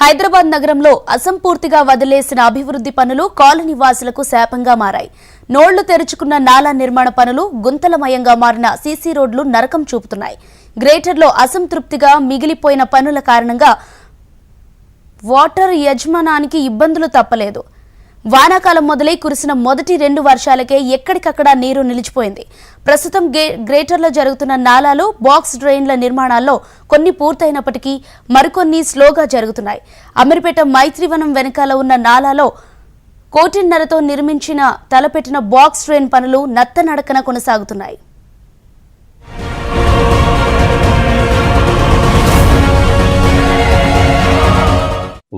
హైదరాబాద్ నగరంలో అసంపూర్తిగా వదిలేసిన అభివృద్ధి పనులు కాలనీ వాసులకు శాపంగా మారాయి. నోళ్లు తెరుచుకున్న నాలా నిర్మాణ పనులు గుంతలమయంగా మారిన సీసీ రోడ్లు నరకం చూపుతున్నాయి. గ్రేటర్లో అసంతృప్తిగా మిగిలిపోయిన పనుల కారణంగా వాటర్ యజమానానికి ఇబ్బందులు తప్పలేదు. వానాకాలం మొదలై కురిసిన మొదటి 2 వర్షాలకే ఎక్కడికక్కడ నీరు నిలిచిపోయింది. ప్రస్తుతం గ్రేటర్లో జరుగుతున్న నాలాలు, బాక్స్ డ్రైన్ల నిర్మాణాల్లో కొన్ని పూర్తయినప్పటికీ మరికొన్ని స్లోగా జరుగుతున్నాయి. అమీర్పేట మైత్రివనం వెనకాల ఉన్న నాలాలో 1.5 కోటితో తలపెట్టిన బాక్స్ డ్రైన్ పనులు నత్తనడకన కొనసాగుతున్నాయి.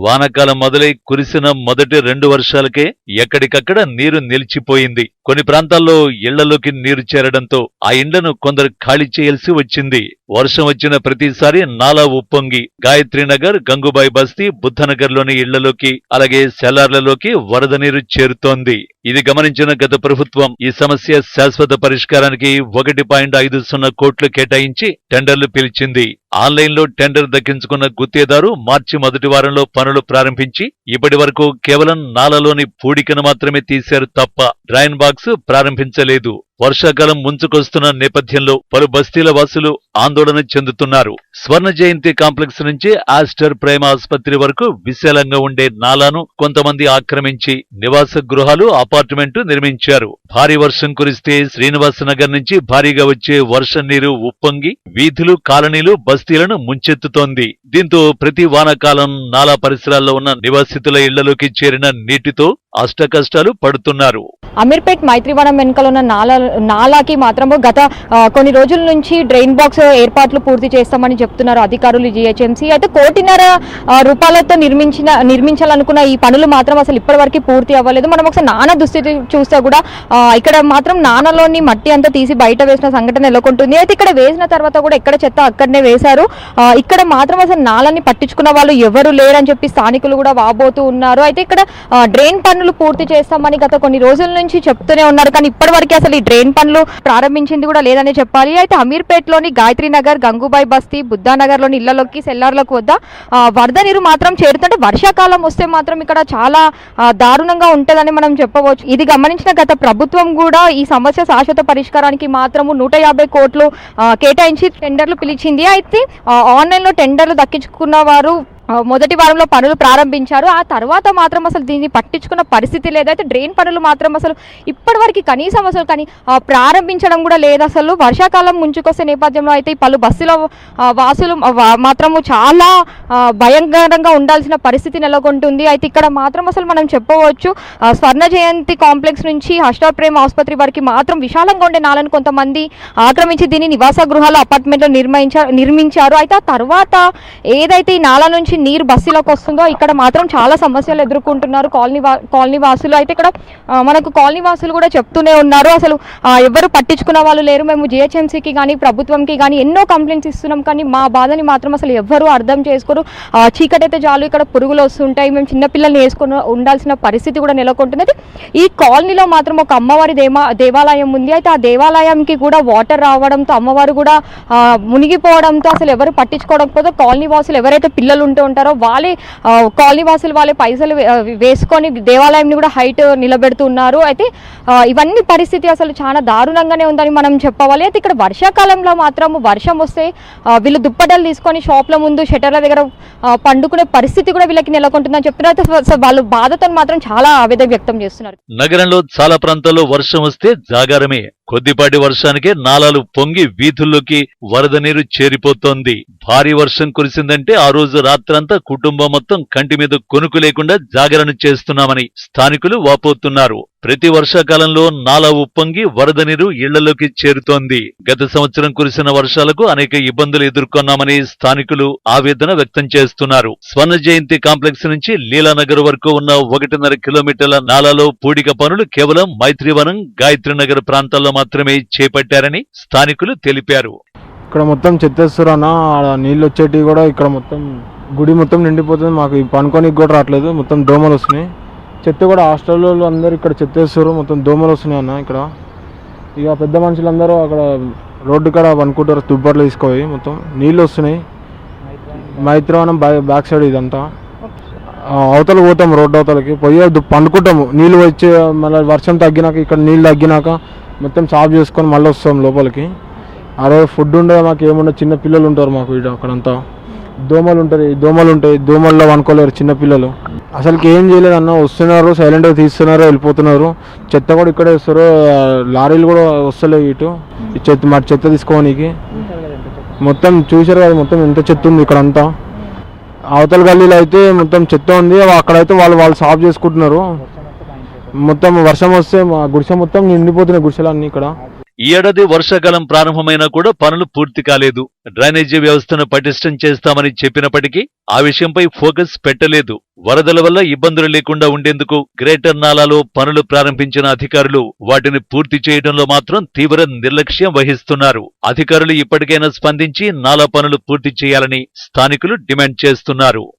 వానాకాలం మొదలై కురిసిన మొదటి 2 వర్షాలకే ఎక్కడికక్కడ నీరు నిలిచిపోయింది. కొన్ని ప్రాంతాల్లో ఇళ్లలోకి నీరు చేరడంతో ఆ ఇండ్లను కొందరు ఖాళీ చేయాల్సి వచ్చింది. వర్షం వచ్చిన ప్రతిసారి నాలా ఉప్పొంగి గాయత్రీనగర్, గంగుబాయి బస్తీ, బుద్ధనగర్లోని ఇళ్లలోకి అలాగే సెల్లార్లలోకి వరద నీరు చేరుతోంది. ఇది గమనించిన గత ప్రభుత్వం ఈ సమస్య శాశ్వత పరిష్కారానికి 1.50 కోట్లు కేటాయించి టెండర్లు పిలిచింది. ఆన్లైన్లో టెండర్ దక్కించుకున్న గుత్తేదారు మార్చి మొదటి వారంలో పనులు ప్రారంభించి ఇప్పటి వరకు కేవలం నాలలోని పూడికను మాత్రమే తీశారు తప్ప డ్రైన్ బాక్స్ ప్రారంభించలేదు. వర్షాకాలం ముంచుకొస్తున్న నేపథ్యంలో పలు బస్తీల వాసులు ఆందోళన చెందుతున్నారు. స్వర్ణ జయంతి కాంప్లెక్స్ నుంచి ఆస్టర్ ప్రేమ ఆసుపత్రి వరకు విశాలంగా ఉండే నాలాను కొంతమంది ఆక్రమించి నివాస గృహాలు, అపార్ట్మెంటు నిర్మించారు. భారీ వర్షం కురిస్తే శ్రీనివాస నగర్ నుంచి భారీగా వచ్చే వర్షం నీరు ఉప్పొంగి వీధులు, కాలనీలు, బస్తీలను ముంచెత్తుతోంది. దీంతో ప్రతి వానాకాలం నాలా పరిసరాల్లో ఉన్న నివాసితుల ఇళ్లలోకి చేరిన నీటితో అష్టకష్టాలు పడుతున్నారు. అమీర్పేట్ మైత్రివనం వెనుకల ఉన్న నాలాకి మాత్రము గత కొన్ని రోజుల నుంచి డ్రైన్ బాక్స్ ఏర్పాట్లు పూర్తి చేస్తామని చెప్తున్నారు అధికారులు, జీహెచ్ఎంసీ. అయితే 1.5 రూపాయలతో నిర్మించాలనుకున్న ఈ పనులు మాత్రం అసలు ఇప్పటివరకు పూర్తి అవ్వలేదు. మనం ఒకసారి నానా దుస్థితి చూస్తే కూడా ఇక్కడ మాత్రం నానలోని మట్టి అంతా తీసి బయట వేసిన సంఘటన నెలకొంటుంది. అయితే ఇక్కడ వేసిన తర్వాత కూడా ఎక్కడ చెత్త అక్కడనే వేశారు. ఇక్కడ మాత్రం అసలు నాలని పట్టించుకున్న వాళ్ళు ఎవరు లేరని చెప్పి స్థానికులు కూడా వాబోతూ ఉన్నారు. అయితే ఇక్కడ డ్రైన్ పనులు పూర్తి చేస్తామని గత కొన్ని రోజుల నుంచి చెప్తూనే ఉన్నారు. కానీ ఇప్పటివరకు అసలు ఈ డ్రైన్ పనులు ప్రారంభించింది కూడా లేదని చెప్పాలి. అయితే అమీర్పేట్లోని గాయత్రీనగర్, గంగుబాయి బస్తీ, బుద్ధానగర్లోని ఇళ్లలోకి, సెల్లార్లకు వద్ద వరద నీరు మాత్రం చేరుతుంటే వర్షాకాలం వస్తే మాత్రం ఇక్కడ చాలా దారుణంగా ఉంటుందని మనం చెప్పవచ్చు. ఇది గమనించిన గత ప్రభుత్వం కూడా ఈ సమస్య శాశ్వత పరిష్కారానికి మాత్రము 150 కోట్లు కేటాయించి టెండర్లు పిలిచింది. అయితే ఆన్లైన్లో టెండర్లు దక్కించుకున్న వారు మొదటి వారంలో పనులు ప్రారంభించారు. ఆ తర్వాత మాత్రం అసలు దీన్ని పట్టించుకున్న పరిస్థితి లేదు. అయితే డ్రైన్ పనులు మాత్రం అసలు ఇప్పటివరకు కనీసం అసలు ప్రారంభించడం కూడా లేదు. అసలు వర్షాకాలం ముంచుకొచ్చే నేపథ్యంలో అయితే ఈ పలు బస్సుల వాసులు మాత్రము చాలా భయంకరంగా ఉండాల్సిన పరిస్థితి నెలకొంటుంది. అయితే ఇక్కడ మాత్రం అసలు మనం చెప్పవచ్చు స్వర్ణ జయంతి కాంప్లెక్స్ నుంచి ఆస్టర్ ప్రేమ ఆసుపత్రి వరకు మాత్రం విశాలంగా ఉండే నాలను కొంతమంది ఆక్రమించి దీన్ని నివాస గృహాలు, అపార్ట్మెంట్లు నిర్మించారు. అయితే ఆ తర్వాత ఏదైతే ఈ నాల నుంచి నీరు బస్సులోకి వస్తుందో ఇక్కడ మాత్రం చాలా సమస్యలు ఎదుర్కొంటున్నారు కాలనీ వాసులు. అయితే ఇక్కడ మనకు కాలనీ వాసులు కూడా చెప్తూనే ఉన్నారు అసలు ఎవరు పట్టించుకున్న వాళ్ళు లేరు. మేము జిహెచ్ఎంసీకి కానీ ప్రభుత్వంకి కానీ ఎన్నో కంప్లైంట్స్ ఇస్తున్నాం, కానీ మా బాధని మాత్రం అసలు ఎవ్వరూ అర్థం చేసుకోరు. చీకటైతే చాలు ఇక్కడ పురుగులు వస్తుంటాయి, మేము చిన్నపిల్లల్ని వేసుకొని ఉండాల్సిన పరిస్థితి కూడా నెలకొంటుంది. ఈ కాలనీలో మాత్రం ఒక అమ్మవారి దేవాలయం ఉంది. అయితే ఆ దేవాలయంకి కూడా వాటర్ రావడంతో అమ్మవారు కూడా మునిగిపోవడంతో అసలు ఎవరు పట్టించుకోవడంతో కాలనీ వాసులు ఎవరైతే పిల్లలు ఉంటారో వాళ్ళే కాలనీ వాసులు వాళ్ళే పైసలు వేసుకొని దేవాలయంని కూడా హైట్ నిలబెడుతున్నారు. అయితే ఇవన్నీ పరిస్థితి అసలు చాలా దారుణంగానే ఉందని మనం చెప్పవాలి. అయితే ఇక్కడ వర్షాకాలంలో మాత్రం వర్షం వస్తే వీళ్ళు దుప్పటలు తీసుకొని షాప్ల ముందు షట్టర్ల దగ్గర పండుకునే పరిస్థితి కూడా వీళ్ళకి నెలకొంటుందని చెప్తున్నారు. అయితే వాళ్ళు బాధతో మాత్రం చాలా ఆవేదన వ్యక్తం చేస్తున్నారు. నగరంలో చాలా ప్రాంతాల్లో వర్షం వస్తే జాగారమే. కొద్దిపాటి వర్షానికే నాలాలు పొంగి వీధుల్లోకి వరద నీరు చేరిపోతోంది. భారీ వర్షం కురిసిందంటే ఆ రోజు రాత్రంతా కుటుంబం మొత్తం కంటి మీద కొనుకు లేకుండా జాగరణ చేస్తున్నామని స్థానికులు వాపోతున్నారు. ప్రతి వర్షాకాలంలో నాలా ఉప్పొంగి వరద నీరు ఇళ్లలోకి చేరుతోంది. గత సంవత్సరం కురిసిన వర్షాలకు అనేక ఇబ్బందులు ఎదుర్కొన్నామని స్థానికులు ఆవేదన వ్యక్తం చేస్తున్నారు. స్వర్ణ జయంతి కాంప్లెక్స్ నుంచి లీలానగర్ వరకు ఉన్న 1.5 కిలోమీటర్ల నాలాలో పూడిక పనులు కేవలం మైత్రివనం, గాయత్రీనగర్ ప్రాంతాల్లో మాత్రమే చేపట్టారని స్థానికులు తెలిపారు. ఇక్కడ మొత్తం చెత్తేస్తారు అన్న, నీళ్ళు వచ్చేటివి కూడా ఇక్కడ మొత్తం గుడి మొత్తం నిండిపోతుంది. మాకు పనుకోనికి కూడా రావట్లేదు, మొత్తం దోమలు వస్తున్నాయి. చెత్త కూడా హాస్టల్లో అందరూ ఇక్కడ చెత్తేస్తారు, మొత్తం దోమలు వస్తున్నాయి అన్న. ఇక్కడ ఇక పెద్ద మనుషులందరూ అక్కడ రోడ్డు కాడ అనుకుంటారు, దుబ్బర్లు తీసుకోయి మొత్తం నీళ్ళు వస్తున్నాయి. మైత్రివనం బ్యాక్ సైడ్ ఇదంతా అవతల పోతాం, రోడ్డు అవతలకి పోయి పండుకుంటాము. నీళ్ళు వచ్చే మళ్ళీ వర్షం తగ్గినాక, ఇక్కడ నీళ్ళు తగ్గినాక మొత్తం సాఫ్ చేసుకొని మళ్ళీ వస్తాం లోపలికి. ఆ రోజు ఫుడ్ ఉండదు మాకు, ఏముండదు. చిన్న పిల్లలు ఉంటారు మాకు ఇక్కడ, అక్కడంతా దోమలు ఉంటాయి. దోమల్లో అనుకోలేరు చిన్నపిల్లలు. అసలుకి ఏం చేయలేదు అన్న, వస్తున్నారు సైలెంట్గా తీస్తున్నారు, వెళ్ళిపోతున్నారు. చెత్త కూడా ఇక్కడే వస్తారు, లారీలు కూడా వస్తలేవు ఇటు మా చెత్త తీసుకోవడానికి. మొత్తం చూసారు కదా మొత్తం ఎంత చెత్త ఉంది ఇక్కడ అంతా. అవతల గల్లీలో అయితే మొత్తం చెత్త ఉంది, అక్కడైతే వాళ్ళు సాఫ్ చేసుకుంటున్నారు. మొత్తం వర్షం వస్తే మా గుడిసె మొత్తం నిండిపోతున్నాయి, గుడిసెలన్నీ ఇక్కడ. ఈ ఏడాది వర్షాకాలం ప్రారంభమైనా కూడా పనులు పూర్తి కాలేదు. డ్రైనేజీ వ్యవస్థను పటిష్టం చేస్తామని చెప్పినప్పటికీ ఆ విషయంపై ఫోకస్ పెట్టలేదు. వరదల వల్ల ఇబ్బందులు లేకుండా ఉండేందుకు గ్రేటర్ నాలాలో పనులు ప్రారంభించిన అధికారులు వాటిని పూర్తి చేయడంలో మాత్రం తీవ్ర నిర్లక్ష్యం వహిస్తున్నారు. అధికారులు ఇప్పటికైనా స్పందించి నాలా పనులు పూర్తి చేయాలని స్థానికులు డిమాండ్ చేస్తున్నారు.